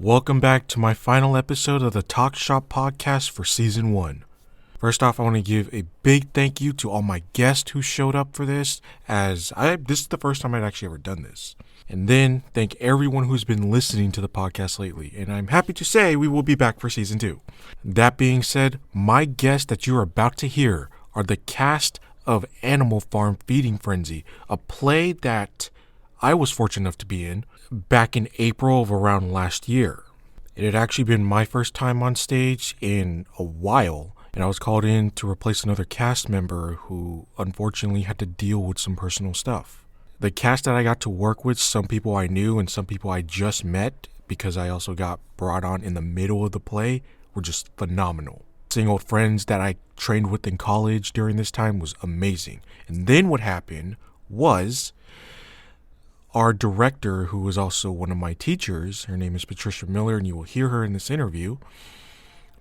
Welcome back to my final episode of the Talk Shop podcast for season 1. First off, I want to give a big thank you to all my guests who showed up for this, as this is the first time I'd actually ever done this. And then thank everyone who's been listening to the podcast lately, and I'm happy to say we will be back for season 2. That being said, my guests that you are about to hear are the cast of Animal Farm Feeding Frenzy, a play that I was fortunate enough to be in back in April of around last year. It had actually been my first time on stage in a while, and I was called in to replace another cast member who unfortunately had to deal with some personal stuff. The cast that I got to work with, some people I knew and some people I just met because I also got brought on in the middle of the play, were just phenomenal. Seeing old friends that I trained with in college during this time was amazing. And then what happened was our director, who was also one of my teachers, her name is Patricia Miller, and you will hear her in this interview,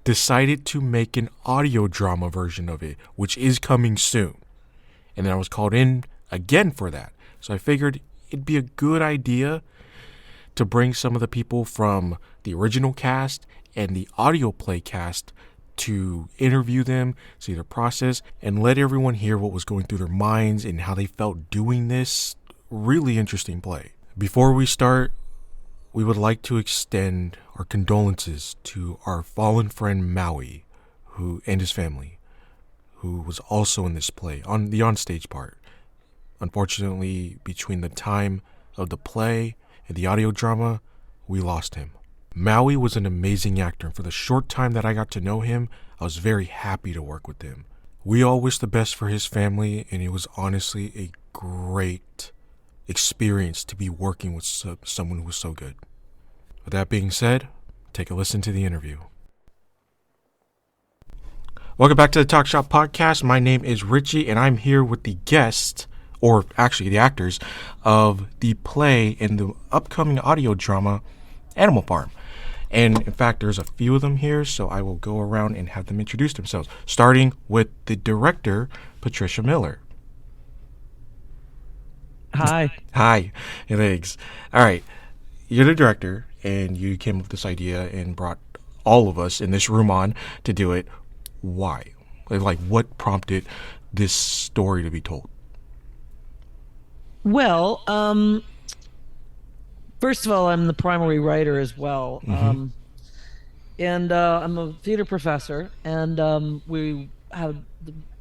decided to make an audio drama version of it, which is coming soon. And then I was called in again for that. So I figured it'd be a good idea to bring some of the people from the original cast and the audio play cast to interview them, see their process, and let everyone hear what was going through their minds and how they felt doing this really interesting play. Before we start, we would like to extend our condolences to our fallen friend Maui, and his family, who was also in this play, on the onstage part. Unfortunately, between the time of the play and the audio drama, we lost him. Maui was an amazing actor, and for the short time that I got to know him, I was very happy to work with him. We all wish the best for his family, and it was honestly a great experience to be working with someone who was so good. With that being said, take a listen to the interview. Welcome back to the Talk Shop podcast. My name is Richie, and I'm here with the guests, or actually the actors, of the play and the upcoming audio drama, Animal Farm. And in fact, there's a few of them here, so I will go around and have them introduce themselves, starting with the director, Patricia Miller. Hi. Hi. Hey, thanks. All right. You're the director, and you came up with this idea and brought all of us in this room on to do it. Why? Like, what prompted this story to be told? Well, first of all, I'm the primary writer as well. And I'm a theater professor, and we had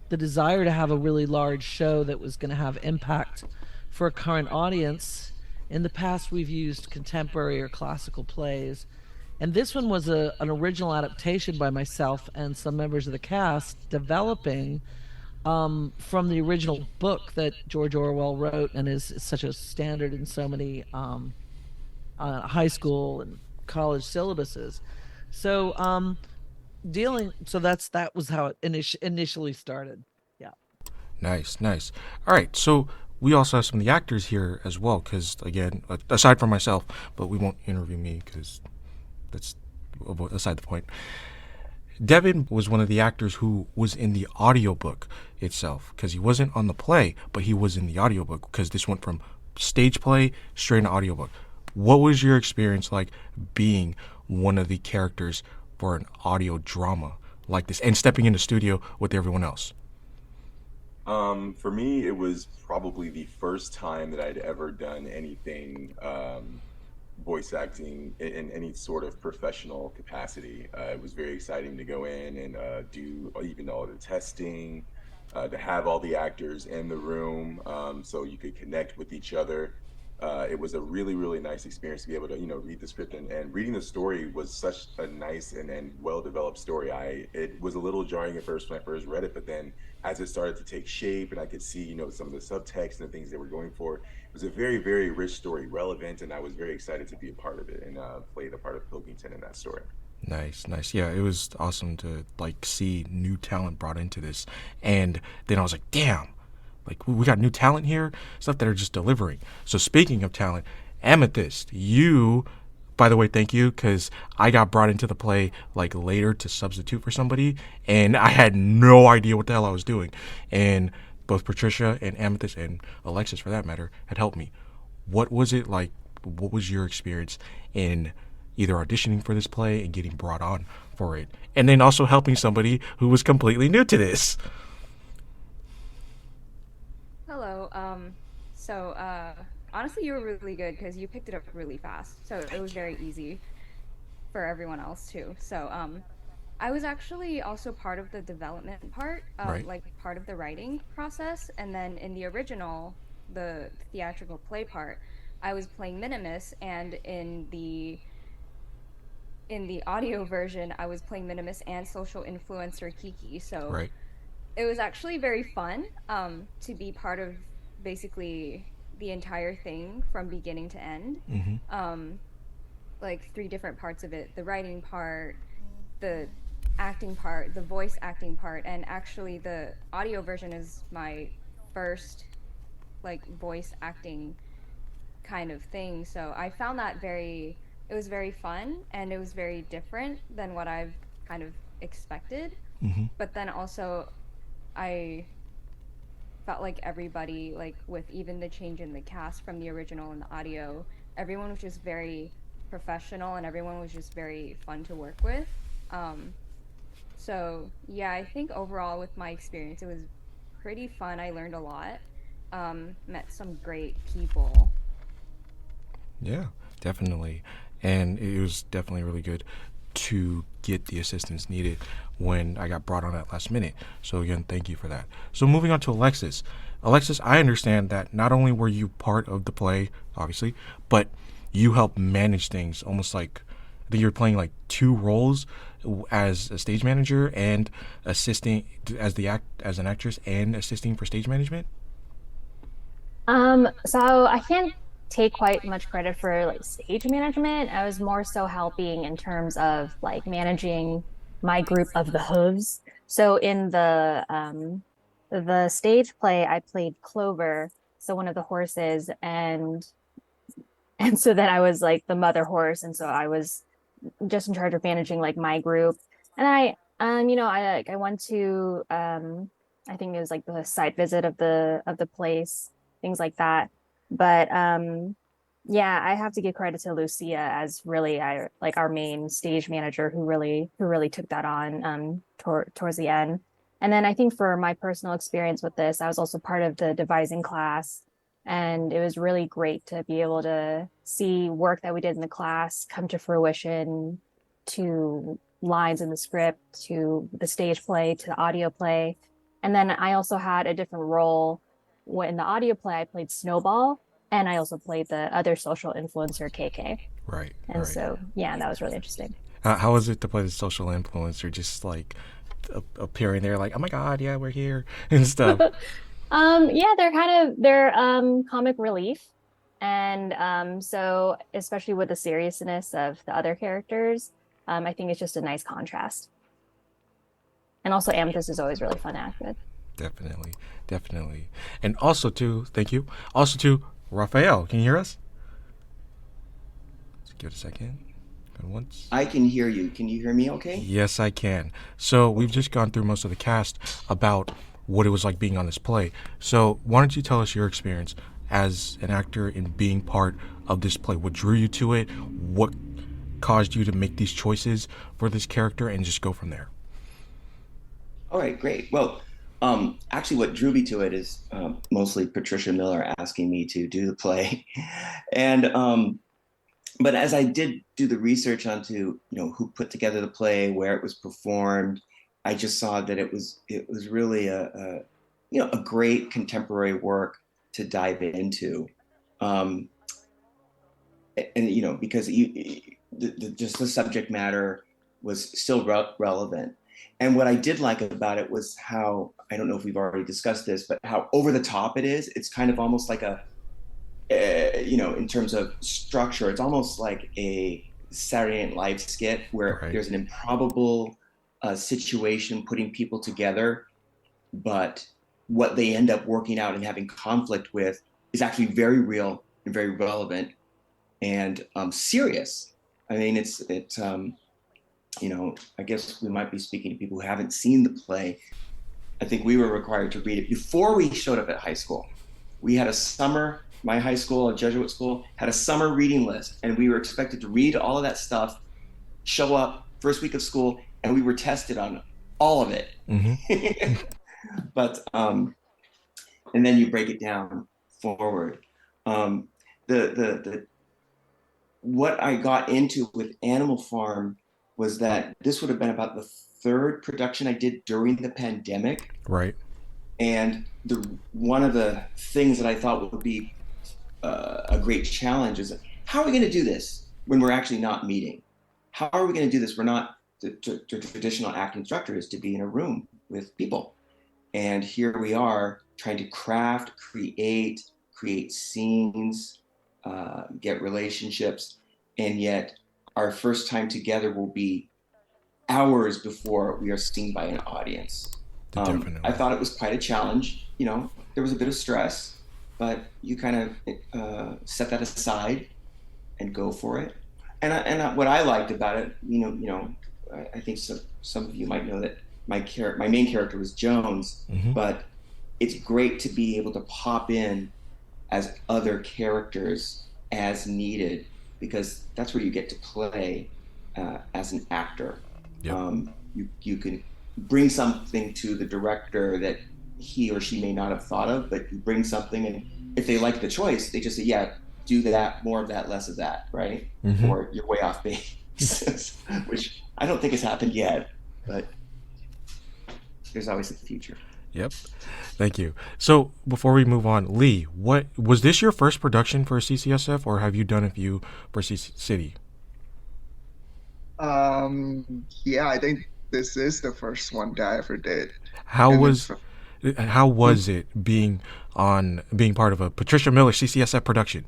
the desire to have a really large show that was going to have impact for a current audience. In the past, we've used contemporary or classical plays, and this one was an original adaptation by myself and some members of the cast, developing from the original book that George Orwell wrote and is such a standard in so many high school and college syllabuses. So that was how it initially started. Yeah. Nice. All right. So we also have some of the actors here as well, because, again, aside from myself, but we won't interview me because that's aside the point. Devin was one of the actors who was in the audiobook itself, because he wasn't on the play, but he was in the audiobook, because this went from stage play straight into audiobook. What was your experience like being one of the characters for an audio drama like this and stepping in the studio with everyone else? For me, it was probably the first time that I'd ever done anything voice acting in any sort of professional capacity. It was very exciting to go in and do even all the testing, to have all the actors in the room, so you could connect with each other. It was a really, really nice experience to be able to, read the script, and reading the story was such a nice and well-developed story. It was a little jarring at first when I first read it, but then as it started to take shape and I could see, some of the subtext and the things they were going for, it was a very, very rich story, relevant, and I was very excited to be a part of it and play the part of Pilkington in that story. Nice. Yeah, it was awesome to see new talent brought into this, and then I was like, damn. Like, we got new talent here, stuff that are just delivering. So speaking of talent, Amethyst, you, by the way, thank you, because I got brought into the play later to substitute for somebody, and I had no idea what the hell I was doing. And both Patricia and Amethyst and Alexis, for that matter, had helped me. What was it like? What was your experience in, either auditioning for this play and getting brought on for it, and then also helping somebody who was completely new to this. Hello. Honestly, you were really good because you picked it up really fast. So it was very easy for everyone else too. I was actually also part of the development part, Right. like part of the writing process. And then in the original, the theatrical play part, I was playing Minimus, and in the audio version, I was playing Minimus and social influencer Kiki. So Right. it was actually very fun to be part of basically the entire thing from beginning to end. Mm-hmm. Um, like three different parts of it: the writing part, the acting part, the voice acting part, and actually the audio version is my first like voice acting kind of thing. So I found that it was very fun, and it was very different than what I've kind of expected. Mm-hmm. But then also I felt like everybody, like with even the change in the cast from the original and the audio, everyone was just very professional, and everyone was just very fun to work with. Um, so yeah, I think overall with my experience, it was pretty fun. I learned a lot, met some great people. Yeah, definitely. And it was definitely really good to get the assistance needed when I got brought on at last minute. So again, thank you for that. So moving on to Alexis. Alexis, I understand that not only were you part of the play, obviously, but you helped manage things almost like I think you're playing like two roles as a stage manager and assisting as as an actress and assisting for stage management. So I can't take quite much credit for like stage management. I was more so helping in terms of like managing my group of the hooves. So in the stage play, I played Clover, so one of the horses, and so then I was like the mother horse, and so I was just in charge of managing like my group. And I went to I think it was like the site visit of the place, things like that. But yeah, I have to give credit to Lucia as really I like our main stage manager who really took that on towards the end. And then I think for my personal experience with this, I was also part of the devising class, and it was really great to be able to see work that we did in the class come to fruition, to lines in the script, to the stage play, to the audio play. And then I also had a different role. In the audio play, I played Snowball, and I also played the other social influencer, KK. Right. And Right. so, yeah, that was really interesting. How was it to play the social influencer? Just like appearing there, like, oh my god, yeah, we're here and stuff. Yeah, they're comic relief. And so especially with the seriousness of the other characters, I think it's just a nice contrast. And also Amethyst is always really fun to act with. Definitely, definitely. And also too, thank you. Also too, Raphael, can you hear us? Let's give it a second. Going once. I can hear you. Can you hear me okay? Yes, I can. So we've just gone through most of the cast about what it was like being on this play. So why don't you tell us your experience as an actor in being part of this play? What drew you to it? What caused you to make these choices for this character, and just go from there. All right, great. Well, actually, what drew me to it is mostly Patricia Miller asking me to do the play, and but as I did do the research onto who put together the play, where it was performed, I just saw that it was really a great contemporary work to dive into, um, and because just the subject matter was still relevant. And what I did like about it was how, I don't know if we've already discussed this, but how over the top it is. It's kind of almost like in terms of structure, it's almost like a Saturday Night Live skit where Right. there's an improbable situation putting people together, but what they end up working out and having conflict with is actually very real and very relevant and serious. I mean, I guess we might be speaking to people who haven't seen the play. I think we were required to read it before we showed up at high school. We had a summer my high school, a Jesuit school, had a summer reading list, and we were expected to read all of that stuff, show up first week of school, and we were tested on all of it. Mm-hmm. But and then you break it down forward. Um, the what I got into with Animal Farm was that this would have been about the third production I did during the pandemic. Right. And the one of the things that I thought would be a great challenge is how are we going to do this when we're actually not meeting? How are we going to do this? We're not the traditional acting instructor is to be in a room with people, and here we are trying to craft, create scenes, get relationships, and yet our first time together will be hours before we are seen by an audience. Definitely. I thought it was quite a challenge. You know, there was a bit of stress, but you kind of set that aside and go for it. What I liked about it, I think some of you might know that my main character was Jones, Mm-hmm. but it's great to be able to pop in as other characters as needed, because that's where you get to play as an actor. Yep. You can bring something to the director that he or she may not have thought of, but you bring something, and if they like the choice, they just say, yeah, do that, more of that, less of that, right? Mm-hmm. Or you're way off base, which I don't think has happened yet, but there's always the future. Yep. Thank you. So before we move on, Lee, what was this your first production for CCSF, or have you done a few for City? Yeah, I think this is the first one that I ever did. How And was it being part of a Patricia Miller CCSF production?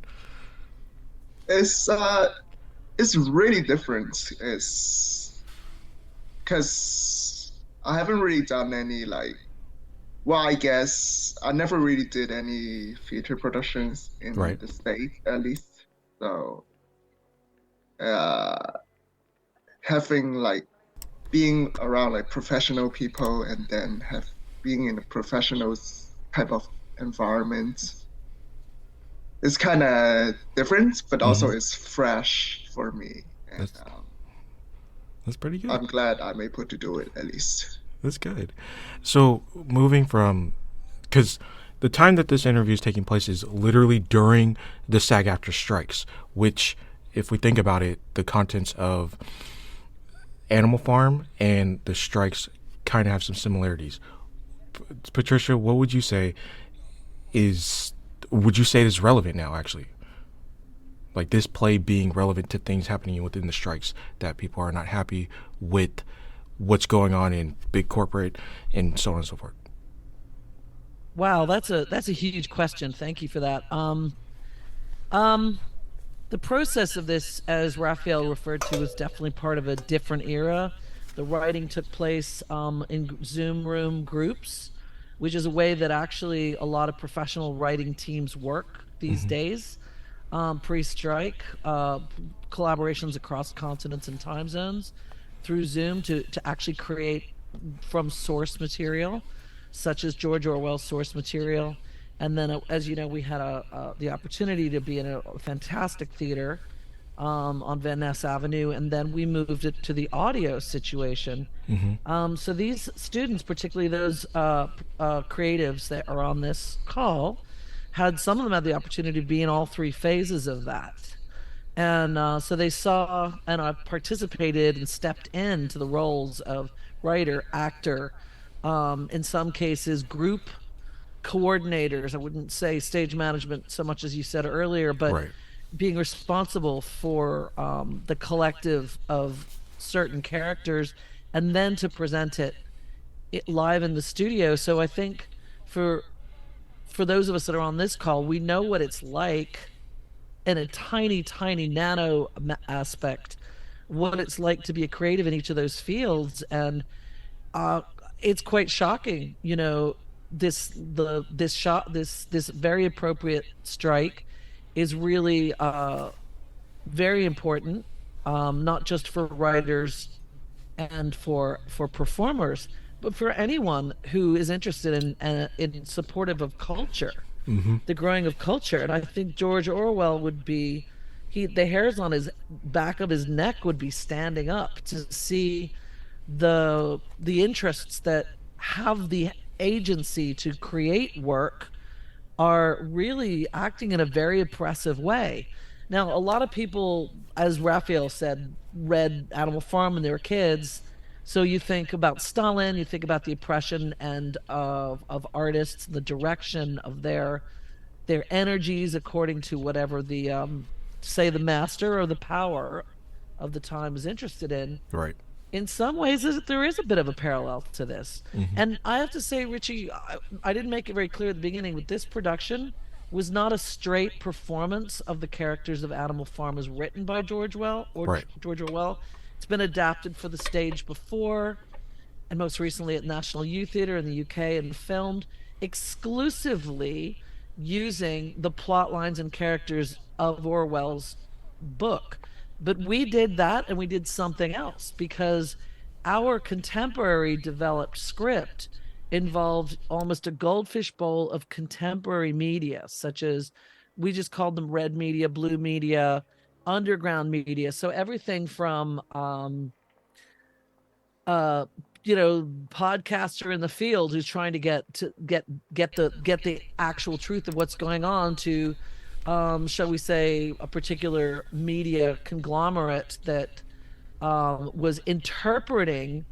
it's really different. It's because I haven't really done any I guess I never really did any theater productions in Right. the States, at least. So, uh, having being around professional people and then being in a professional type of environment is kind of different, but also Mhm. it's fresh for me. And That's pretty good. I'm glad I'm able to do it at least. That's good. So moving from, because the time that this interview is taking place is literally during the SAG-AFTRA strikes, which, if we think about it, the contents of Animal Farm and the strikes kind of have some similarities. Patricia, what would you say is relevant now, actually? Like this play being relevant to things happening within the strikes, that people are not happy with what's going on in big corporate and so on and so forth. Wow, that's a huge question. Thank you for that. The process of this, as Raphael referred to, was definitely part of a different era. The writing took place in Zoom room groups, which is a way that actually a lot of professional writing teams work these days. Pre-strike, collaborations across continents and time zones through Zoom to actually create from source material, such as George Orwell's source material. And then, as you know, we had the opportunity to be in a fantastic theater on Van Ness Avenue, and then we moved it to the audio situation. So these students, particularly those creatives that are on this call, some of them had the opportunity to be in all three phases of that. And so they saw, and I participated and stepped into the roles of writer, actor, in some cases, group coordinators. I wouldn't say stage management so much as you said earlier, but Right. being responsible for the collective of certain characters, and then to present it live in the studio. So I think for those of us that are on this call, we know what it's like in a tiny, tiny nano aspect, what it's like to be a creative in each of those fields. And it's quite shocking, this very appropriate strike is really very important, not just for writers and for performers, but for anyone who is interested in supportive of culture. the growing of culture. And I think George Orwell would be, the hairs on his back of his neck would be standing up to see the interests that have the agency to create work are really acting in a very oppressive way. Now, a lot of people, as Raphael said, read Animal Farm when they were kids. So you think about Stalin, you think about the oppression and of artists, the direction of their energies according to whatever the say the master or the power of the time is interested in. Right. In some ways there is a bit of a parallel to this. And I have to say, Richie, I didn't make it very clear at the beginning, but this production was not a straight performance of the characters of Animal Farm as written by George Orwell. It's been adapted for the stage before, and most recently at National Youth Theatre in the UK, and filmed exclusively using the plot lines and characters of Orwell's book. But we did that, and we did something else, because our contemporary developed script involved almost a goldfish bowl of contemporary media, such as, we just called them red media, blue media, underground media. So everything from podcaster in the field who's trying to get the actual truth of what's going on, to shall we say, a particular media conglomerate that was interpreting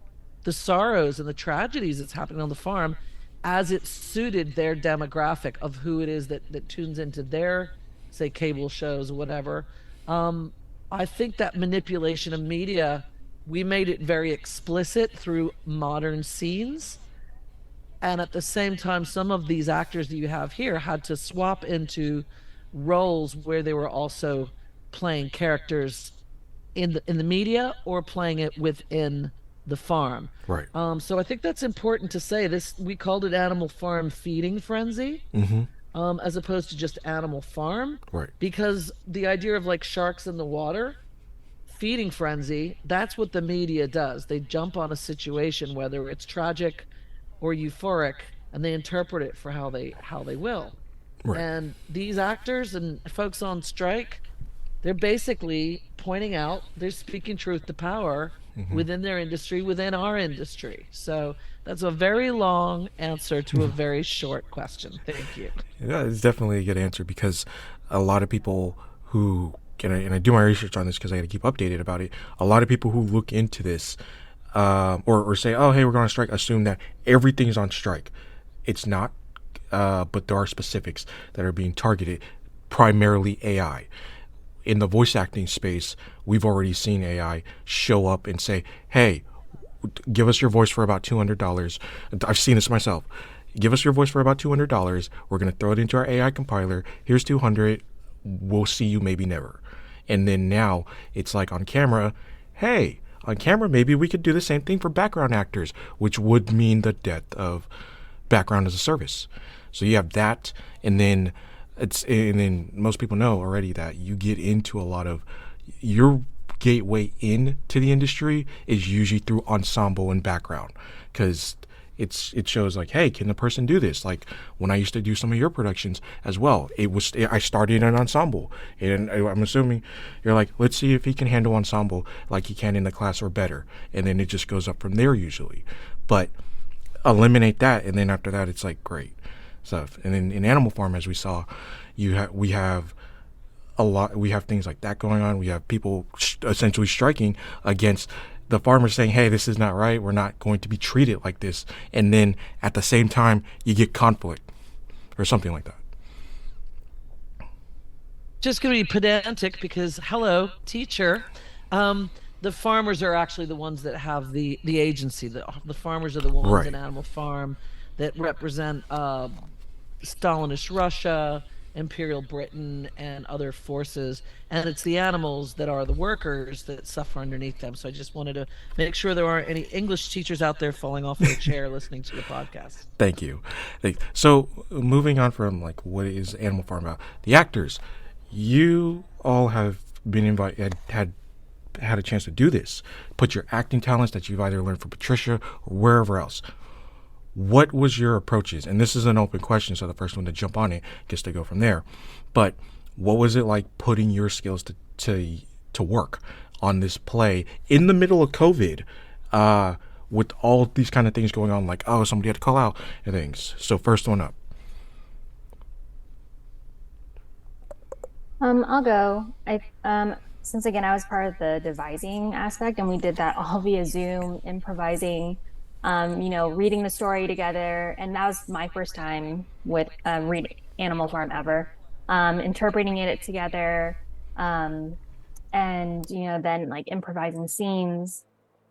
the sorrows and the tragedies that's happening on the farm as it suited their demographic of who it is that tunes into their, say, cable shows or whatever. I think that manipulation of media, we made it very explicit through modern scenes. And at the same time, some of these actors that you have here had to swap into roles where they were also playing characters in the media or playing it within the farm. Right. So I think that's important to say. This, we called it Animal Farm Feeding Frenzy, as opposed to just Animal Farm. Right. Because the idea of like sharks in the water, feeding frenzy, that's what the media does. They jump on a situation, whether it's tragic or euphoric, and they interpret it for how they will. Right. And these actors and folks on strike, they're basically pointing out, they're speaking truth to power within their industry, within our industry. So that's a very long answer to a very short question. Thank you. Yeah, it's definitely a good answer, because a lot of people who, and I do my research on this because I got to keep updated about it, a lot of people who look into this or say, oh, hey, we're going on strike, assume that everything's on strike. It's not, but there are specifics that are being targeted, primarily AI. In the voice acting space, we've already seen AI show up and say, hey, give us your voice for about $200. I've seen this myself. Give us your voice for about $200. We're going to throw it into our AI compiler. Here's $200. We'll see you maybe never. And then now it's like on camera, hey, on camera, maybe we could do the same thing for background actors, which would mean the death of background as a service. So you have that, and then most people know already that you get into a lot of your gateway into the industry is usually through ensemble and background, because it shows like, hey, can the person do this? Like when I used to do some of your productions as well, I started an ensemble, and I'm assuming you're like, let's see if he can handle ensemble like he can in the class or better, and then it just goes up from there usually. But eliminate that, and then after that it's like great stuff. And then in Animal Farm, as we saw, we have things like that going on. We have people essentially striking against the farmers, saying, hey, this is not right, we're not going to be treated like this. And then at the same time you get conflict or something like that. Just going to be pedantic because, hello, teacher. The farmers are actually the ones that have the agency. The farmers are the ones Right. in Animal Farm that represent Stalinist Russia, Imperial Britain, and other forces. And it's the animals that are the workers that suffer underneath them. So I just wanted to make sure there aren't any English teachers out there falling off their chair listening to the podcast. Thank you. So moving on from like what is Animal Farm about, the actors, you all have been invited, had a chance to do this, put your acting talents that you've either learned from Patricia or wherever else. what was your approaches? And this is an open question, so the first one to jump on it gets to go from there. But what was it like putting your skills to work on this play in the middle of COVID, with all these kind of things going on, like, oh, somebody had to call out and things? So first one up. I'll go. Since again I was part of the devising aspect and we did that all via Zoom, improvising, reading the story together, and that was my first time with reading Animal Farm ever. Interpreting it together, um, and then like improvising scenes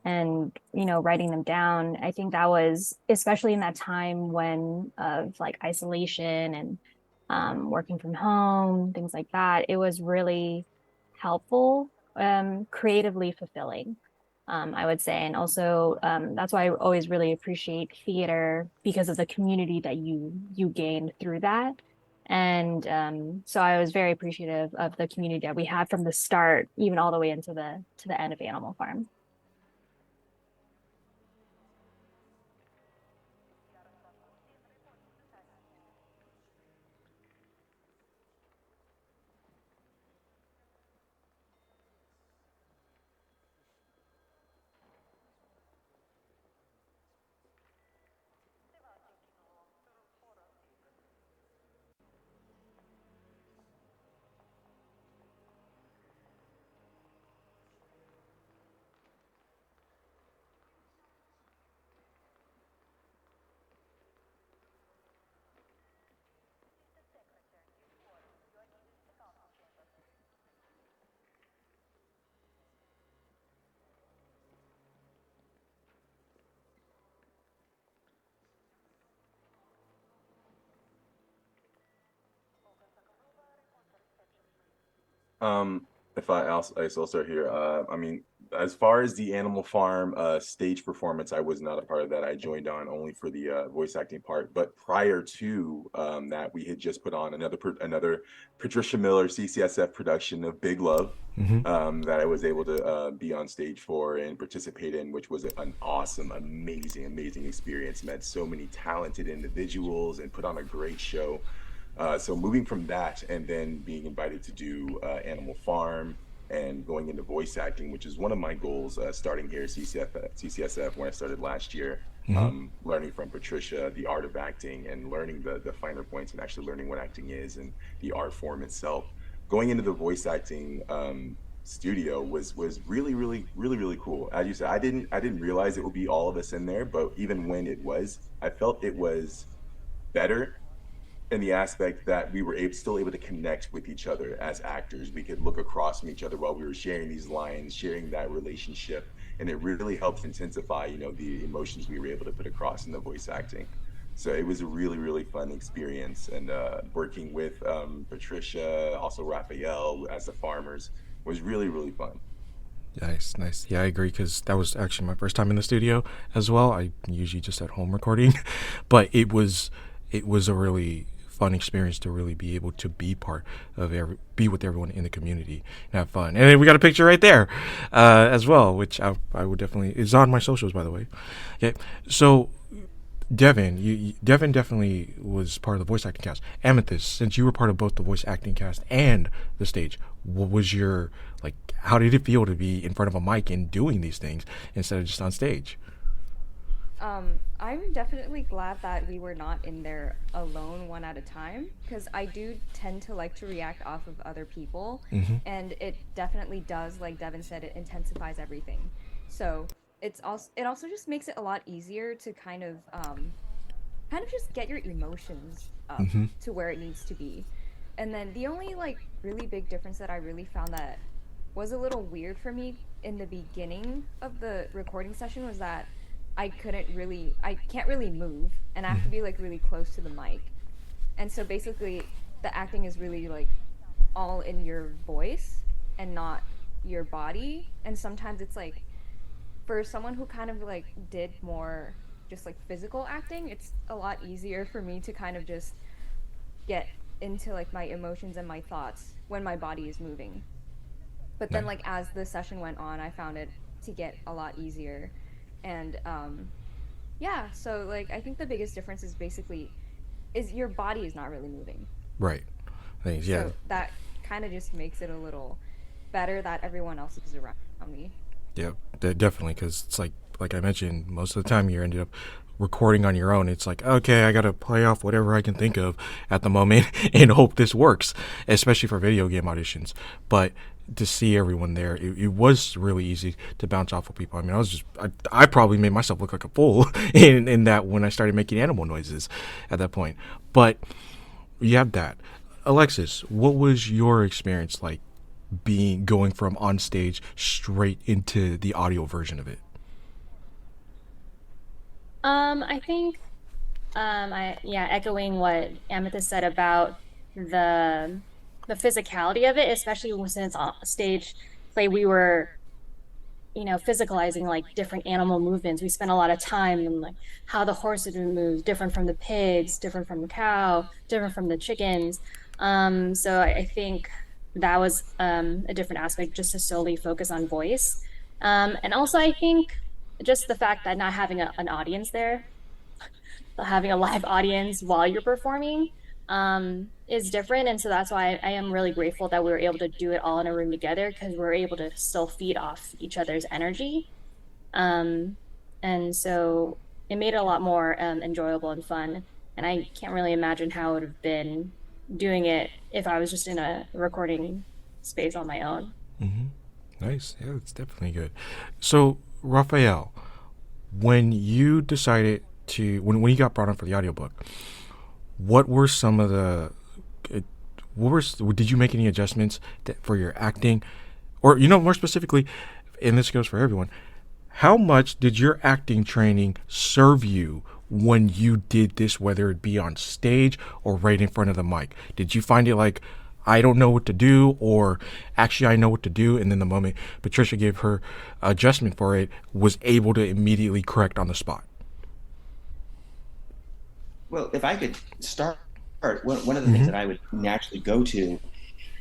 and writing them down. I think that was especially in that time when of like isolation and working from home, things like that. It was really helpful, creatively fulfilling, I would say. And also, that's why I always really appreciate theater, because of the community that you gained through that. And so I was very appreciative of the community that we had from the start, even all the way into the end of Animal Farm. Um, if I still start here, I mean, as far as the Animal Farm stage performance, I was not a part of that. I joined on only for the voice acting part. But prior to that, we had just put on another Patricia Miller CCSF production of Big Love, Mm-hmm. that I was able to be on stage for and participate in, which was an awesome, amazing experience. Met so many talented individuals and put on a great show. So moving from that and then being invited to do Animal Farm and going into voice acting, which is one of my goals, starting here at CCSF when I started last year, Mm-hmm. learning from Patricia the art of acting and learning the finer points and actually learning what acting is and the art form itself. Going into the voice acting studio was really cool. As you said, I didn't realize it would be all of us in there, but even when it was, I felt it was better in the aspect that we were still able to connect with each other as actors. We could look across from each other while we were sharing these lines, sharing that relationship, and it really helped intensify, the emotions we were able to put across in the voice acting. So it was a really fun experience, and working with Patricia, also Raphael as the farmers was really fun. Nice. Yeah, I agree, because that was actually my first time in the studio as well. I usually just at home recording, but it was a really fun experience to really be able to be part of be with everyone in the community and have fun. And then we got a picture right there, as well, which I would definitely is on my socials, by the way. Okay, so Devin, Devin definitely was part of the voice acting cast. Amethyst, since you were part of both the voice acting cast and the stage, what was your, like? How did it feel to be in front of a mic and doing these things instead of just on stage? I'm definitely glad that we were not in there alone one at a time, because I do tend to like to react off of other people, Mm-hmm. and it definitely does, like Devin said, it intensifies everything. So it also just makes it a lot easier to kind of just get your emotions up Mm-hmm. to where it needs to be. And then the only like really big difference that I really found that was a little weird for me in the beginning of the recording session was that I can't really move, and I have to be like really close to the mic. And so basically the acting is really like all in your voice and not your body. And sometimes it's like, for someone who kind of like did more just like physical acting, it's a lot easier for me to kind of just get into like my emotions and my thoughts when my body is moving. But then Nice. like as the session went on, I found it to get a lot easier. And Yeah, so like I think the biggest difference is basically is your body is not really moving. Right. Things, yeah. So that kind of just makes it a little better that everyone else is around me. Yeah, definitely, because it's like I mentioned, most of the time you ended up recording on your own. It's like, okay, I gotta play off whatever I can think of at the moment and hope this works, especially for video game auditions. But to see everyone there, it was really easy to bounce off of people. I mean, I probably made myself look like a fool in that when I started making animal noises at that point. But you have that. Alexis, what was your experience like being going from on stage straight into the audio version of it? I think echoing what Amethyst said about the the physicality of it, especially since on stage play we were, physicalizing like different animal movements. We spent a lot of time in like how the horse would move, different from the pigs, different from the cow, different from the chickens. So I think that was a different aspect just to solely focus on voice. And also I think just the fact that not having an audience there, having a live audience while you're performing is different. And so that's why I am really grateful that we were able to do it all in a room together because we're able to still feed off each other's energy. Um, and so it made it a lot more enjoyable and fun. And I can't really imagine how it would have been doing it if I was just in a recording space on my own. Nice. Yeah, it's definitely good. So, Raphael, when you decided when you got brought on for the audiobook, what were some of the did you make any adjustments for your acting, or more specifically, and this goes for everyone, how much did your acting training serve you when you did this, whether it be on stage or right in front of the mic? Did you find it like, I don't know what to do, or actually I know what to do, and then the moment Patricia gave her adjustment for it, was able to immediately correct on the spot? Well, if I could start, one of the things that I would naturally go to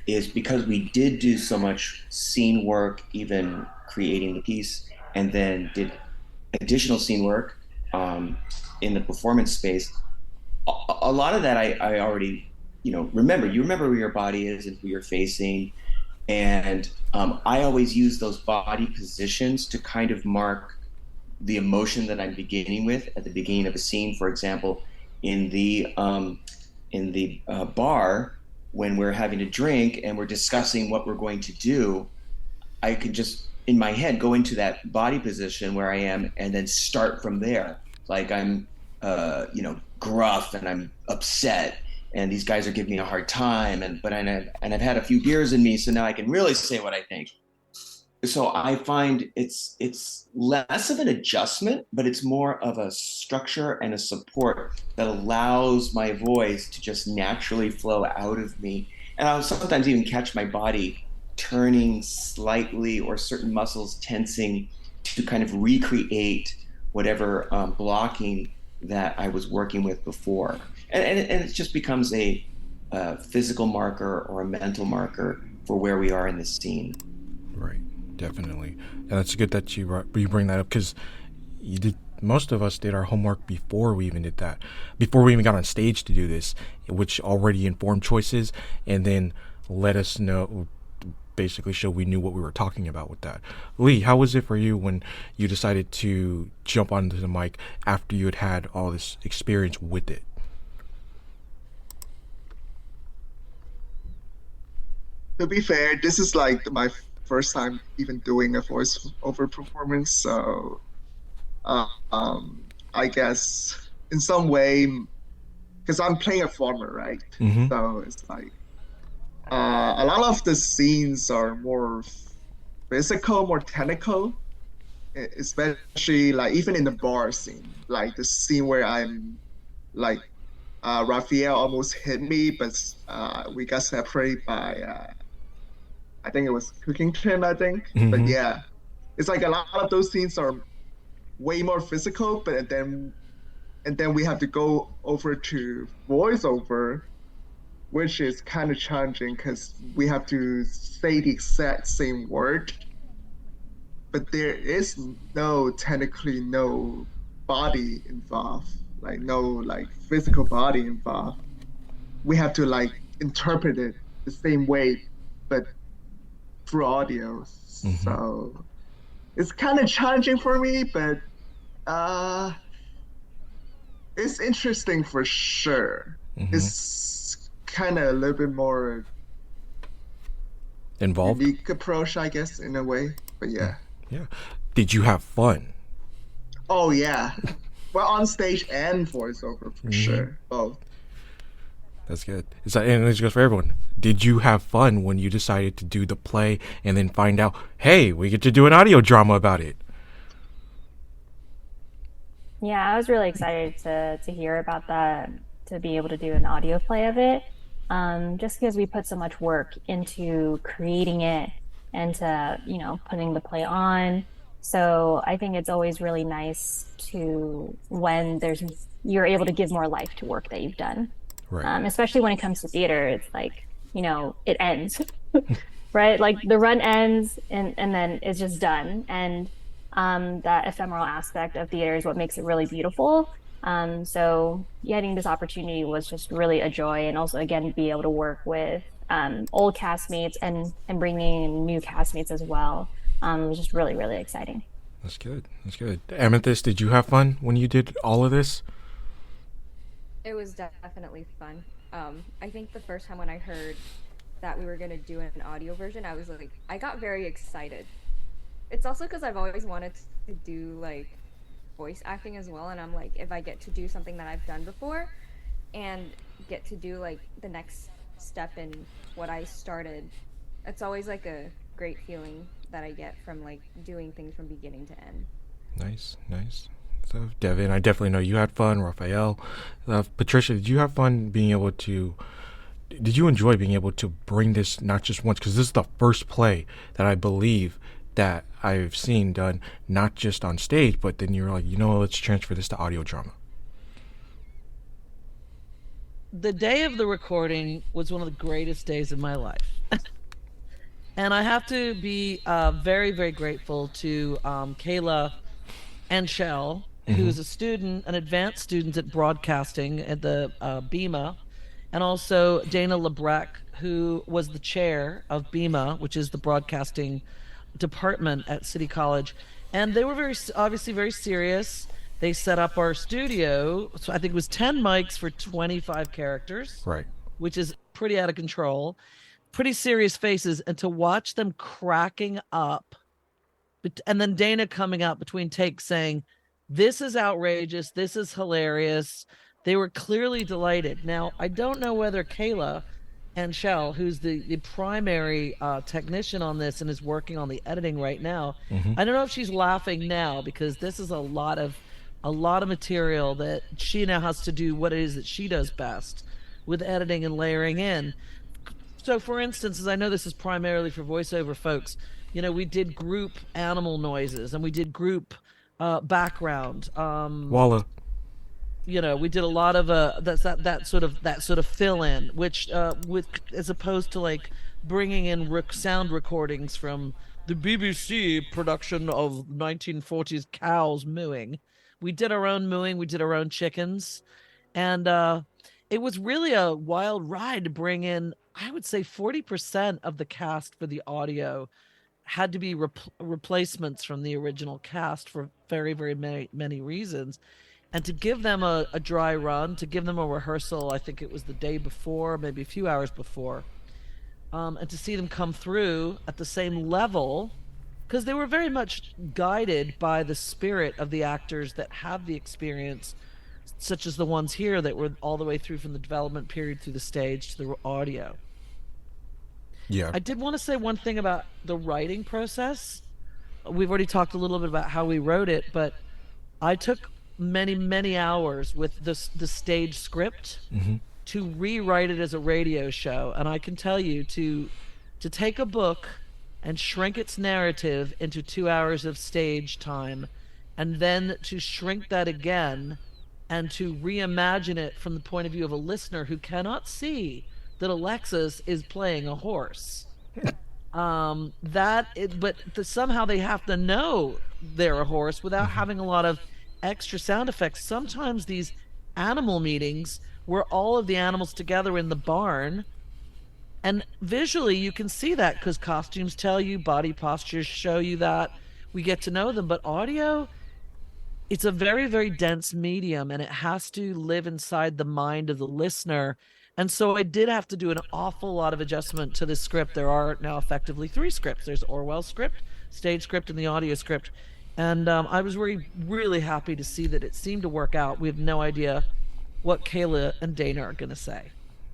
is because we did do so much scene work, even creating the piece, and then did additional scene work in the performance space. A lot of that I already, remember. You remember where your body is and who you're facing, and I always use those body positions to kind of mark the emotion that I'm beginning with at the beginning of a scene. For example, in the bar when we're having a drink and we're discussing what we're going to do, I could just in my head go into that body position where I am and then start from there. Like I'm, gruff and I'm upset and these guys are giving me a hard time but I've had a few beers in me, so now I can really say what I think. So I find it's less of an adjustment, but it's more of a structure and a support that allows my voice to just naturally flow out of me. And I'll sometimes even catch my body turning slightly or certain muscles tensing to kind of recreate whatever blocking that I was working with before. And it just becomes a physical marker or a mental marker for where we are in the scene. Right. Definitely. And it's good that you bring that up, because most of us did our homework before we even did that, before we even got on stage to do this, which already informed choices and then let us know, basically show we knew what we were talking about with that. Lee, how was it for you when you decided to jump onto the mic after you had all this experience with it? To be fair, this is like my first time even doing a voiceover performance, so I guess in some way, because I'm playing a farmer, right? So it's like a lot of the scenes are more physical, more technical, especially like even in the bar scene, like the scene where I'm like Raphael almost hit me, but we got separated by I think it was cooking trim, I think. But yeah, it's like a lot of those scenes are way more physical, but then we have to go over to voiceover, which is kind of challenging because we have to say the exact same word, but there is technically no body involved, like no like physical body involved. We have to like interpret it the same way, but through audio. So it's kind of challenging for me, but uh, it's interesting for sure. It's kind of a little bit more Involved? unique approach, I guess, in a way. But yeah. Yeah. Did you have fun? Oh yeah. Well, on stage and voiceover for sure. Both. That's good. And this goes for everyone. Did you have fun when you decided to do the play and then find out, hey, we get to do an audio drama about it? Yeah, I was really excited to hear about that, to be able to do an audio play of it. Just because we put so much work into creating it and to, putting the play on. So I think it's always really nice to when you're able to give more life to work that you've done. Right. Especially when it comes to theater, it's like, it ends, right? Like the run ends and then it's just done. And that ephemeral aspect of theater is what makes it really beautiful. So getting this opportunity was just really a joy, and also again be able to work with old castmates and bringing in new castmates as well. It was just really, really exciting. That's good. That's good. Amethyst, did you have fun when you did all of this? It was definitely fun. I think the first time when I heard that we were gonna do an audio version, I got very excited. It's also because I've always wanted to do like voice acting as well, and I'm like, if I get to do something that I've done before and get to do like the next step in what I started, it's always like a great feeling that I get from like doing things from beginning to end. Nice. So, Devin, I definitely know you had fun. Raphael, Patricia, did you enjoy being able to bring this not just once, because this is the first play that I believe that I've seen done not just on stage, but then you're like, let's transfer this to audio drama. The day of the recording was one of the greatest days of my life. And I have to be very, very grateful to Kayla and Shell, who's an advanced student at broadcasting at the BEMA, and also Dana Lebrecq, who was the chair of BEMA, which is the broadcasting department at City College. And they were obviously very serious. They set up our studio. So I think it was 10 mics for 25 characters. Right. Which is pretty out of control. Pretty serious faces. And to watch them cracking up, and then Dana coming out between takes saying, this is outrageous, this is hilarious. They were clearly delighted. Now, I don't know whether Kayla and Shell, who's the primary technician on this and is working on the editing right now, I don't know if she's laughing now, because this is a lot of material that she now has to do what it is that she does best with editing and layering in. So for instance, as I know this is primarily for voiceover folks, we did group animal noises and we did group background. Walla. We did a lot of that sort of fill in, which with as opposed to like bringing in sound recordings from the BBC production of 1940s cows mooing. We did our own mooing. We did our own chickens, and it was really a wild ride to bring in. I would say 40% of the cast for the audio had to be replacements from the original cast for very, very many reasons. And to give them a dry run, to give them a rehearsal, I think it was the day before, maybe a few hours before, and to see them come through at the same level, because they were very much guided by the spirit of the actors that have the experience, such as the ones here that were all the way through from the development period through the stage to the audio. Yeah. I did want to say one thing about the writing process. We've already talked a little bit about how we wrote it, but I took many hours with the stage script to rewrite it as a radio show. And I can tell you, to take a book and shrink its narrative into 2 hours of stage time, and then to shrink that again and to reimagine it from the point of view of a listener who cannot see that Alexis is playing a horse. Somehow they have to know they're a horse without having a lot of extra sound effects. Sometimes these animal meetings were all of the animals together in the barn. And visually, you can see that because costumes tell you, body postures show you that. We get to know them. But audio, it's a very, very dense medium and it has to live inside the mind of the listener. And so I did have to do an awful lot of adjustment to this script. There are now effectively 3 scripts. There's Orwell's script, stage script, and the audio script. And I was really, really happy to see that it seemed to work out. We have no idea what Kayla and Dana are going to say.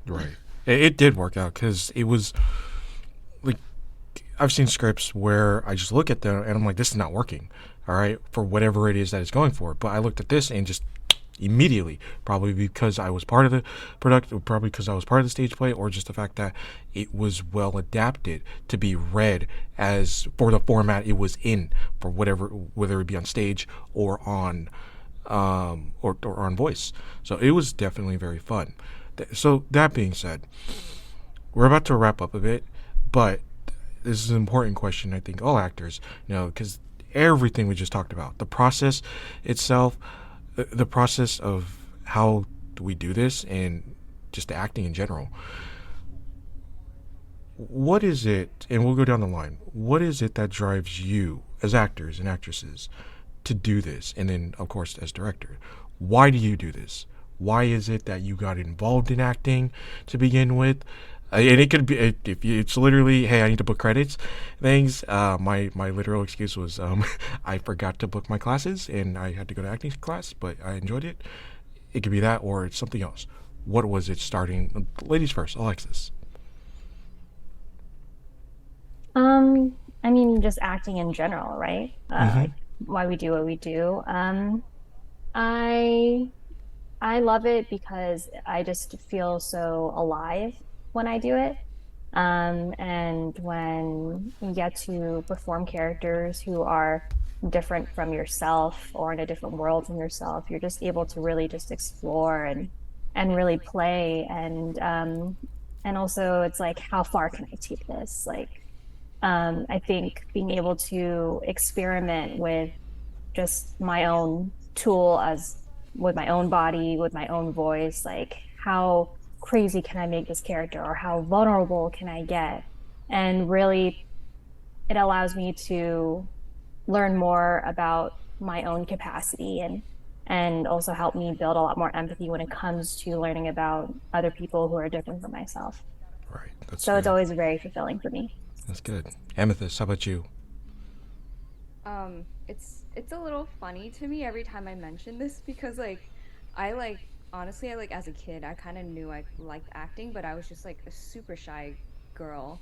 Right. It did work out because it was like, I've seen scripts where I just look at them and I'm like, this is not working. All right, for whatever it is that it's going for. But I looked at this and just immediately, probably because I was part of the production, probably because I was part of the stage play, or just the fact that it was well adapted to be read as for the format it was in, for whatever, whether it be on stage or on or on voice. So it was definitely very fun. So that being said, we're about to wrap up a bit, but this is an important question, I think all actors, because everything we just talked about, the process itself, the process of how we do this, and just the acting in general. What is it, and we'll go down the line, what is it that drives you as actors and actresses to do this? And then, of course, as director, why do you do this? Why is it that you got involved in acting to begin with? And it could be, if it's literally, hey, I need to book credits, things. My literal excuse was I forgot to book my classes and I had to go to acting class, but I enjoyed it. It could be that, or it's something else. What was it starting? Ladies first, Alexis. I mean, just acting in general, right? Like why we do what we do. I I love it because I just feel so alive when I do it. And when you get to perform characters who are different from yourself or in a different world from yourself, you're just able to really just explore and really play. And also it's like, how far can I take this? Like, I think being able to experiment with just my own tool as with my own body, with my own voice, like how crazy can I make this character or how vulnerable can I get? And really, it allows me to learn more about my own capacity and also help me build a lot more empathy when it comes to learning about other people who are different from myself. Right. So good. It's always very fulfilling for me. That's good. Amethyst, how about you? It's a little funny to me every time I mention this because I honestly I as a kid I kind of knew I liked acting, but I was just like a super shy girl,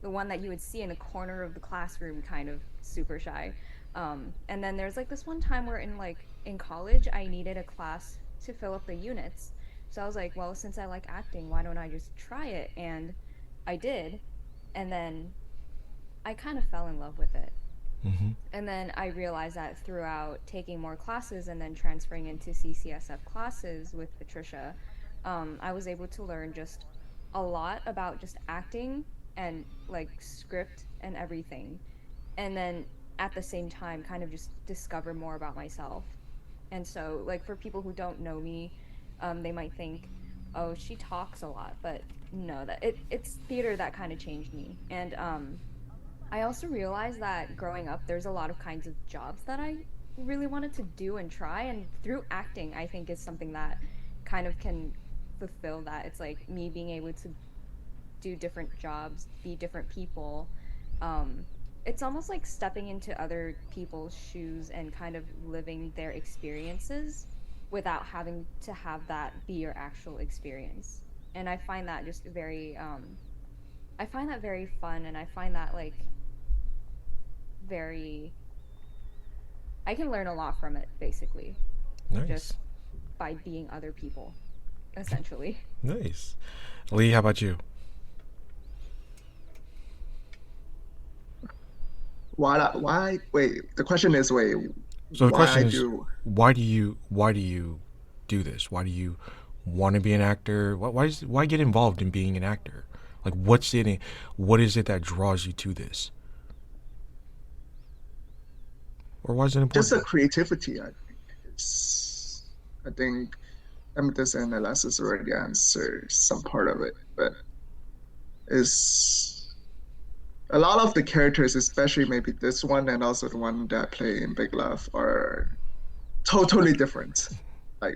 the one that you would see in the corner of the classroom, kind of super shy. And then there's like this one time where in college I needed a class to fill up the units, so I was like, well, since I like acting, why don't I just try it? And I did, and then I kind of fell in love with it. Mm-hmm. And then I realized that throughout taking more classes and then transferring into CCSF classes with Patricia, I was able to learn just a lot about just acting and like script and everything. And then at the same time, kind of just discover more about myself. And so, like, for people who don't know me, they might think, oh, she talks a lot. But no, it's theater that kind of changed me. And I also realized that growing up, there's a lot of kinds of jobs that I really wanted to do and try. And through acting, I think is something that kind of can fulfill that. It's like me being able to do different jobs, be different people. It's almost like stepping into other people's shoes and kind of living their experiences without having to have that be your actual experience. And I find that just very, I find that very fun, and I find that like very, I can learn a lot from it basically. Nice. Just by being other people, essentially. Nice. Lee, how about you? The question is, So the question is, do why do you do this? Why do you want to be an actor? Why get involved in being an actor? Like, what is it that draws you to this? Or why is it important? just the creativity, I think. is, I think Amethyst and Alexis already answered some part of it, but is a lot of the characters, especially maybe this one and also the one that I play in Big Love, are totally different, like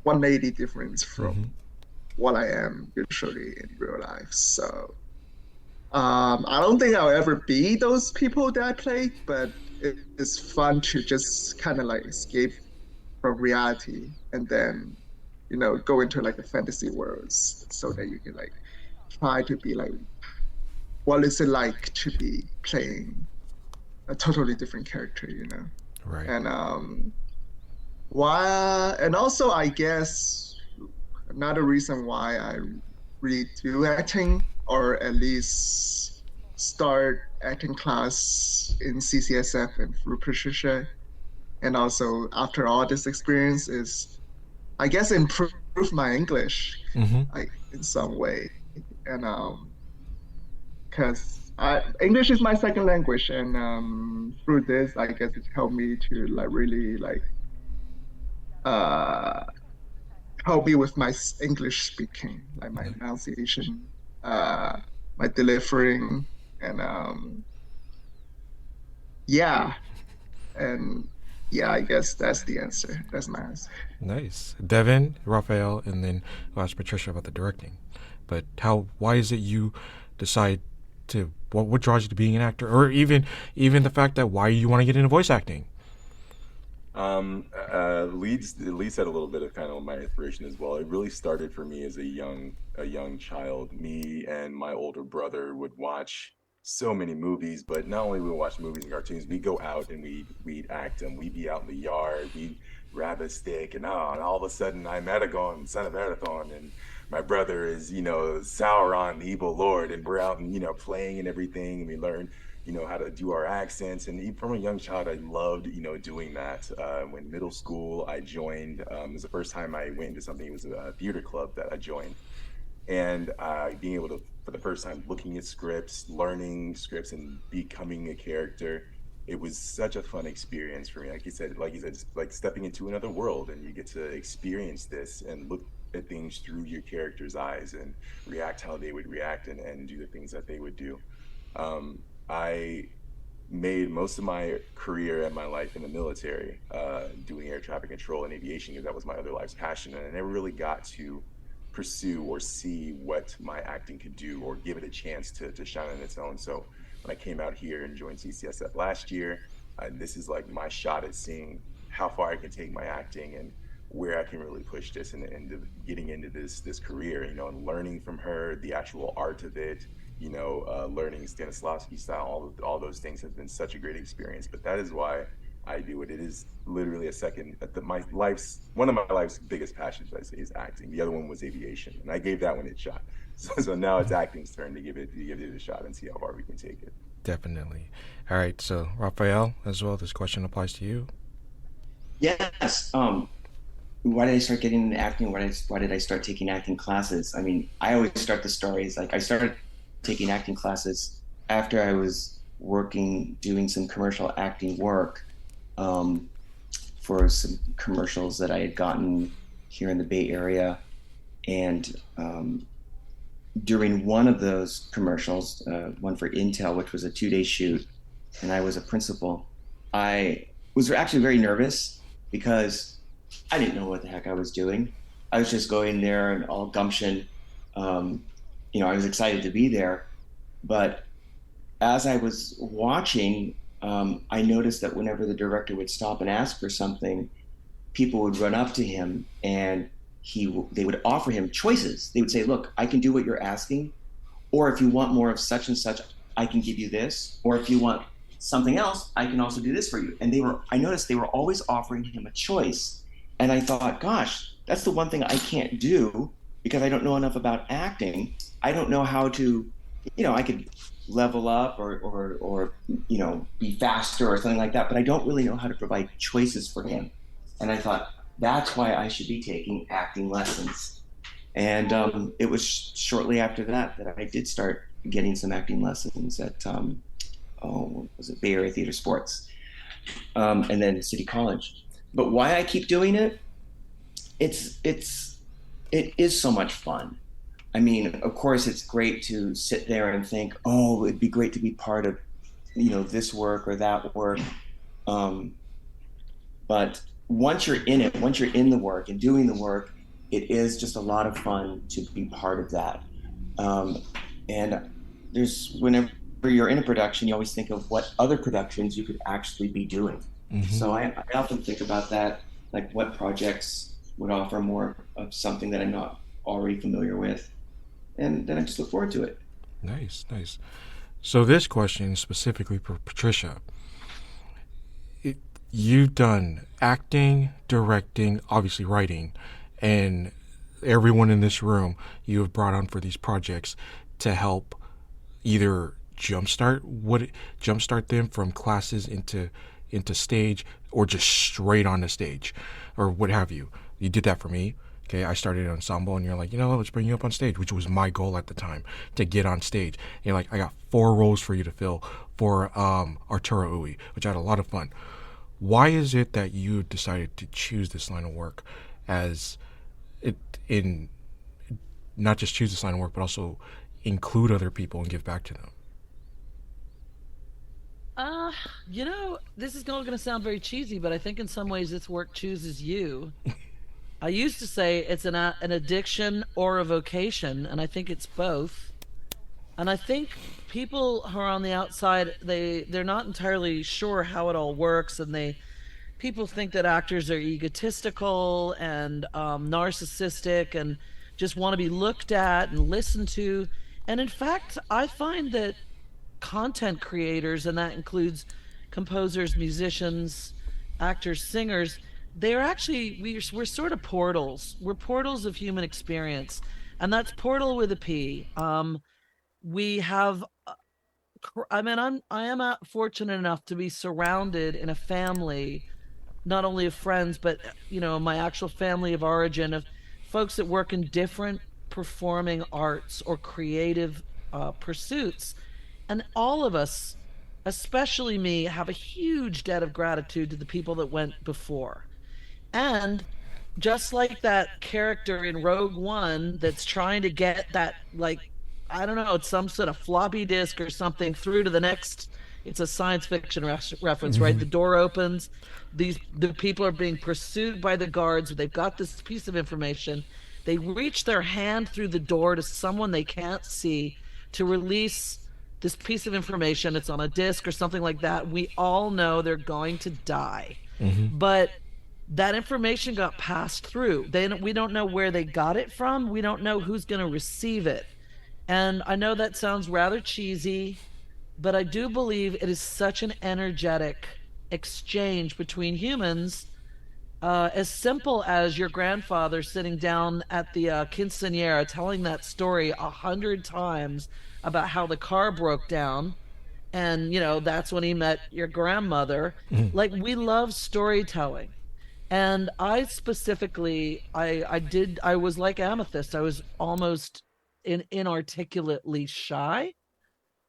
180 difference from what I am usually in real life. So I don't think I'll ever be those people that I play, but it's fun to just kind of like escape from reality and then, go into like a fantasy worlds so that you can like try to be like, what is it like to be playing a totally different character? Right. And and also I guess another reason why I really do acting, or at least start acting class in CCSF and through Patricia, and also after all this experience is, I guess, improve my English, like in some way, and because English is my second language, and through this, I guess it helped me to like really like uh help me with my English speaking, like my pronunciation, my delivering, and yeah, and yeah, I guess that's the answer. That's my answer. Nice. Devin, Raphael, and then we'll ask Patricia about the directing. But why is it you decide to, what draws you to being an actor? Or even the fact that why you want to get into voice acting? Leeds had a little bit of kind of my inspiration as well. It really started for me as a young child. Me and my older brother would watch so many movies, but not only would we watch movies and cartoons, we'd go out and we'd act them. We'd be out in the yard, we'd grab a stick, and all of a sudden I'm Aragorn, son of Arathorn, and my brother is, Sauron, the evil lord, and we're out and, playing and everything, and we learn how to do our accents. And even from a young child, I loved, doing that. When middle school, I joined, it was the first time I went into something, it was a theater club that I joined. And being able to, for the first time, looking at scripts, learning scripts and becoming a character, it was such a fun experience for me. Like you said, just like stepping into another world, and you get to experience this and look at things through your character's eyes and react how they would react and do the things that they would do. I made most of my career and my life in the military, doing air traffic control and aviation, because that was my other life's passion. And I never really got to pursue or see what my acting could do or give it a chance to shine on its own. So when I came out here and joined CCSF last year, this is like my shot at seeing how far I can take my acting and where I can really push this and getting into this career, and learning from her, the actual art of it, learning Stanislavski style, all those things have been such a great experience. But that is why I do it. It is literally one of my life's biggest passions, I say, is acting. The other one was aviation, and I gave that one its shot. So now it's acting's turn to give it a shot and see how far we can take it. Definitely. All right. So Raphael, as well, this question applies to you. Yes. Why did I start getting into acting? Why did I start taking acting classes? I mean, I always start the stories like I started taking acting classes after I was doing some commercial acting work for some commercials that I had gotten here in the Bay Area. And during one of those commercials, one for Intel, which was a 2-day shoot, and I was a principal, I was actually very nervous because I didn't know what the heck I was doing. I was just going there and all gumption. I was excited to be there. But as I was watching, I noticed that whenever the director would stop and ask for something, people would run up to him and they would offer him choices. They would say, look, I can do what you're asking, or if you want more of such and such, I can give you this, or if you want something else, I can also do this for you. And I noticed they were always offering him a choice. And I thought, gosh, that's the one thing I can't do because I don't know enough about acting. I don't know how to, I could level up or be faster or something like that, but I don't really know how to provide choices for him. And I thought, that's why I should be taking acting lessons. And it was shortly after that I did start getting some acting lessons at, Bay Area Theater Sports, and then City College. but why I keep doing it, it's it is so much fun. I mean, of course, it's great to sit there and think, oh, it'd be great to be part of, this work or that work. Um, but once you're in it, once you're in the work and doing the work, it is just a lot of fun to be part of that. Um, and there's whenever you're in a production, you always think of what other productions you could actually be doing. So I often think about that, like what projects would offer more of something that I'm not already familiar with, and then I just look forward to it. Nice, nice. So this question is specifically for Patricia. It, you've done acting, directing, obviously writing, and everyone in this room you have brought on for these projects to help either jumpstart them from classes into stage, or just straight on the stage, or what have you. You did that for me. Okay, I started an ensemble, and you're like, let's bring you up on stage, which was my goal at the time, to get on stage. And you're like, I got 4 roles for you to fill for Arturo Ui, which I had a lot of fun. Why is it that you decided to choose this line of work, as it in not just choose this line of work, but also include other people and give back to them? Uh, this is going to sound very cheesy, but I think in some ways this work chooses you. I used to say it's an addiction or a vocation, and I think it's both. And I think people who are on the outside, they're not entirely sure how it all works, and people think that actors are egotistical and narcissistic and just want to be looked at and listened to. And in fact, I find that content creators, and that includes composers, musicians, actors, singers, they're actually, we're sort of portals. We're portals of human experience, and that's portal with a P. We have, I mean, I am fortunate enough to be surrounded in a family, not only of friends, but my actual family of origin, of folks that work in different performing arts or creative pursuits. And all of us, especially me, have a huge debt of gratitude to the people that went before. And just like that character in Rogue One that's trying to get that, like, I don't know, it's some sort of floppy disk or something through to the next. It's a science fiction reference, right? The door opens. The people are being pursued by the guards. They've got this piece of information. They reach their hand through the door to someone they can't see to release this piece of information. It's on a disc or something like that. We all know they're going to die, but that information got passed through. We don't know where they got it from. We don't know who's going to receive it. And I know that sounds rather cheesy, but I do believe it is such an energetic exchange between humans, as simple as your grandfather sitting down at the quinceanera telling that story 100 times about how the car broke down, and that's when he met your grandmother. Like, we love storytelling. And I specifically, I was like Amethyst. I was almost inarticulately shy.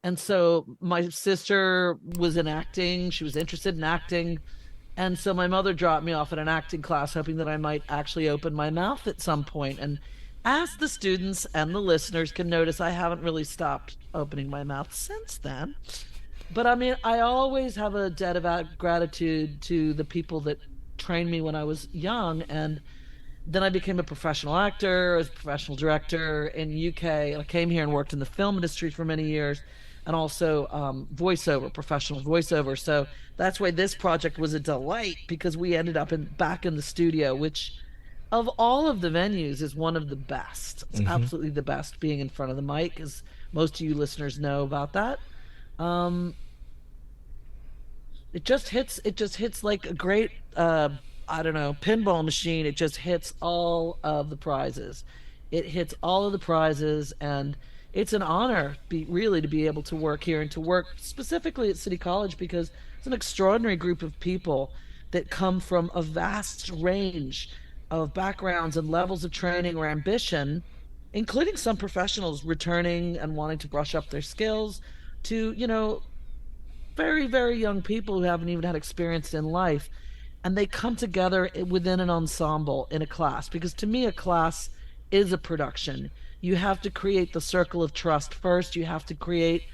And so my sister was in acting. She was interested in acting. And so my mother dropped me off at an acting class, hoping that I might actually open my mouth at some point. And as the students and the listeners can notice, I haven't really stopped opening my mouth since then. But I mean, I always have a debt of gratitude to the people that trained me when I was young. And then I became a professional actor, as a professional director in UK. I came here and worked in the film industry for many years, and also voiceover, professional voiceover. So that's why this project was a delight, because we ended up back in the studio, which of all of the venues is one of the best. It's absolutely the best, being in front of the mic, as most of you listeners know about that. It just hits like a great I don't know, pinball machine. It just hits all of the prizes. It hits all of the prizes, and it's an honor, really, to be able to work here and to work specifically at City College, because it's an extraordinary group of people that come from a vast range of backgrounds and levels of training or ambition, including some professionals returning and wanting to brush up their skills, to very, very young people who haven't even had experience in life. and they come together within an ensemble in a class. Because to me, a class is a production. You have to create the circle of trust first. You have to create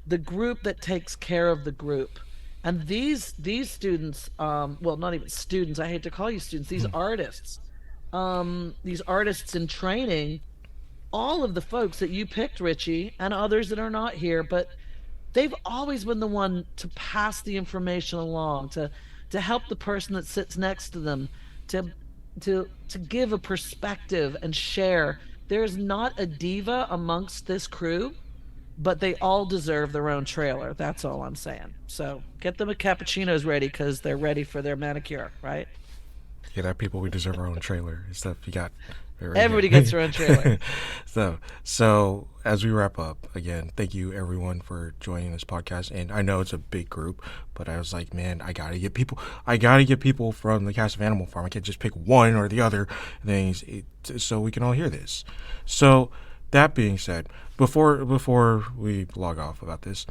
the group that takes care of the group. And these students, well, not even students, I hate to call you students, these artists in training, all of the folks that you picked, Richie, and others that are not here, but they've always been the one to pass the information along, to help the person that sits next to them, to to give a perspective and share. There's not a diva amongst this crew, but they all deserve their own trailer. That's all I'm saying. So get them a cappuccinos ready because they're ready for their manicure, right? Yeah, that people, we deserve our own trailer. Stuff you got. Right Everybody gets their own trailer. So as we wrap up, again, thank you everyone for joining this podcast. And I know it's a big group, but I was like, man, I gotta get people from the cast of Animal Farm. I can't just pick one or the other things so we can all hear this. So that being said, before we log off about this,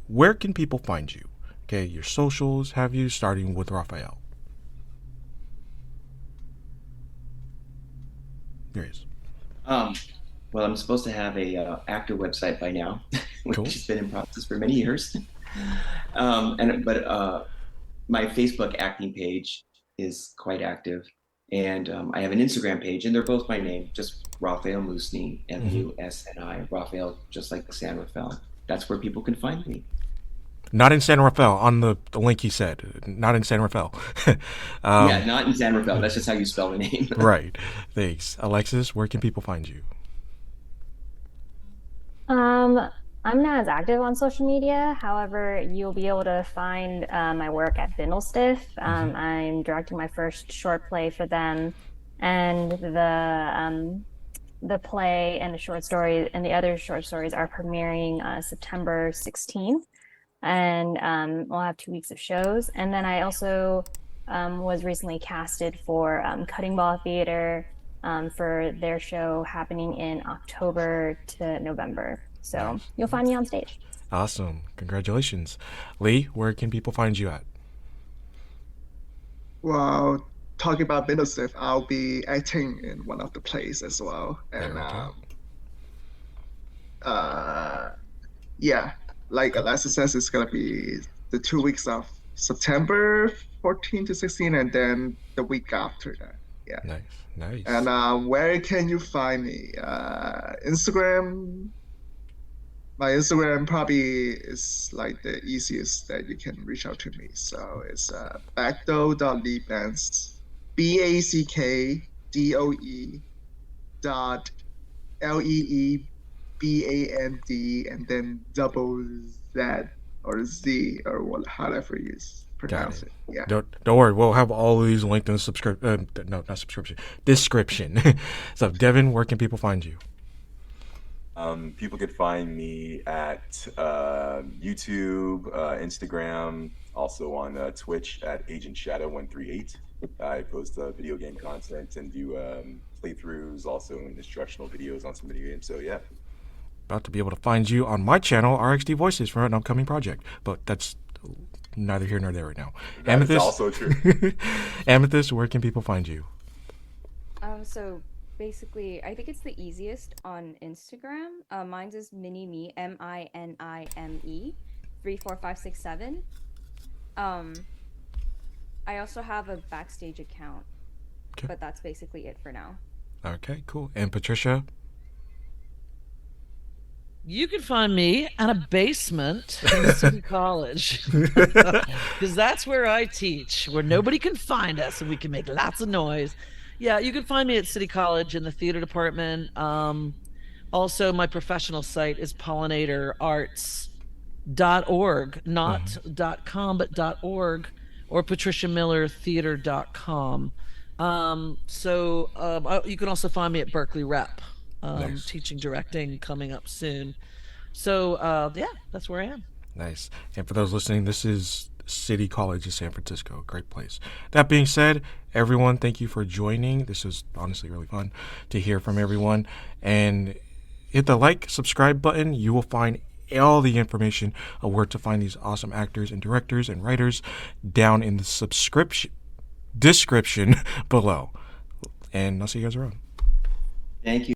where can people find you? Okay, your socials, have you, starting with Raphael. Well, I'm supposed to have a actor website by now, which has been in process for many years. But my Facebook acting page is quite active, and I have an Instagram page, and they're both my name, just Raphael Musni, Musni, Raphael, just like San Rafael. That's where people can find me. Not in San Rafael, on the link he said. Not in San Rafael. Yeah, not in San Rafael. That's just how you spell the name. Right. Thanks. Alexis, where can people find you? I'm not as active on social media. However, you'll be able to find my work at Bindlestiff. I'm directing my first short play for them, and the play and the short story and the other short stories are premiering September 16th. And we'll have 2 weeks of shows. And then I also was recently casted for Cutting Ball Theater for their show happening in October to November. So you'll find me on stage. Awesome. Congratulations. Lee, where can people find you at? Well, talking about Bindlestiff, I'll be acting in one of the plays as well. And yeah, like Alessa says, it's gonna be the 2 weeks of September 14 to 16, and then the week after that. Yeah. Nice. And where can you find me? Instagram. My Instagram probably is like the easiest that you can reach out to me. So it's backdoe.leeband, BACKDOE.LEEBAND, and then double Z or Z or however you pronounce it. Yeah. Don't worry. We'll have all of these linked in the description. So, Devin, where can people find you? People could find me at YouTube, Instagram, also on Twitch at Agent Shadow 138. I post video game content and do playthroughs, also instructional videos on some video games. So yeah. About to be able to find you on my channel, RXD Voices, for an upcoming project, but that's neither here nor there right now. That is also true. Amethyst, where can people find you? So basically, I think it's the easiest on Instagram. Mine's is Minime, MINIME 34567. I also have a backstage account, but that's basically it for now. Okay, cool. And Patricia? You can find me at a basement in City College, because that's where I teach, where nobody can find us and we can make lots of noise. Yeah, you can find me at City College in the theater department. Also, my professional site is pollinatorarts.org, not .com, but .org, or patriciamillertheater.com. You can also find me at Berkeley Rep, Nice. teaching directing coming up soon. So, yeah, that's where I am. Nice. And for those listening, this is City College of San Francisco. Great place. That being said, everyone, thank you for joining. This was honestly really fun to hear from everyone. And hit the like, subscribe button. You will find all the information of where to find these awesome actors and directors and writers down in the description below. And I'll see you guys around. Thank you.